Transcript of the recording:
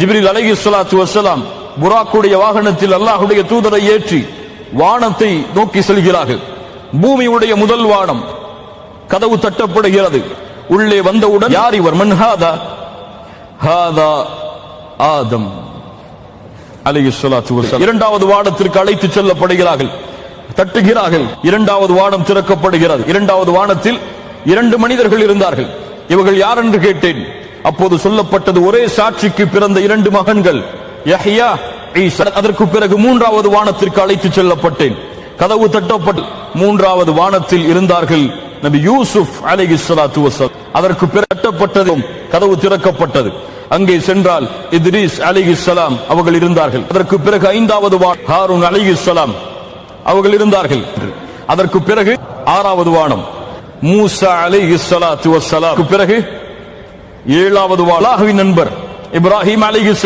ஜிப்ரீல் அலைஹிஸ்ஸலாத்து வஸ்ஸலாம் புராக்குடைய வாகனத்தில் அல்லாஹ்வுடைய தூதரை ஏற்றி வானத்தை நோக்கி செல்கிறார்கள். பூமியுடைய முதல் வானம், கதவு தட்டப்படுகிறது. உள்ளே வந்தவுடன் யார் இவர்? மன் ஹாதா? ஹாதா ஆதம் அலைஹிஸ்ஸலாத்து வஸ்ஸலாம். இரண்டாவது வானத்திற்கு அழைத்து செல்லப்படுகிறார்கள். தட்டுகிறார்கள். இரண்டாவது வானம் திறக்கப்படுகிறது. இரண்டாவது வானத்தில் 2 மனிதர்கள் இருந்தார்கள். இவர்கள் யார் என்று கேட்டேன். அப்போது சொல்லப்பட்டது ஒரே சாட்சிக்கு பிறந்த 2 மகன்கள், யஹ்யா, ஈசா. அதற்கு பிறகு 3வது வானத்திற்கு அழைத்து செல்லப்பட்டேன். கதவு தட்டப்பட்டு 3வது வானத்தில் இருந்தார்கள் நபி யூசுப் அலைஹிஸ்ஸலாத்து வஸ்ஸலாம். அதற்கு பிறகு தட்டப்பட்டதும் கதவு திறக்கப்பட்டது. அங்கே சென்றால் இத்ரீஸ் அலைஹிஸ்ஸலாம் அவர்கள் இருந்தார்கள். அதற்கு பிறகு 5வது வானம் ஹாரூன் அலைஹிஸ்ஸலாம் அவர்கள் இருந்தார்கள். அதற்கு பிறகு 6வது வானம் மூசா அலைஹிஸ்ஸலாத்து வஸ்ஸலாம். பிறகு 7வது வானம் அல்லாஹ்வின் நண்பர் இப்ராஹிம் அலைஹிஸ்ஸலாம்.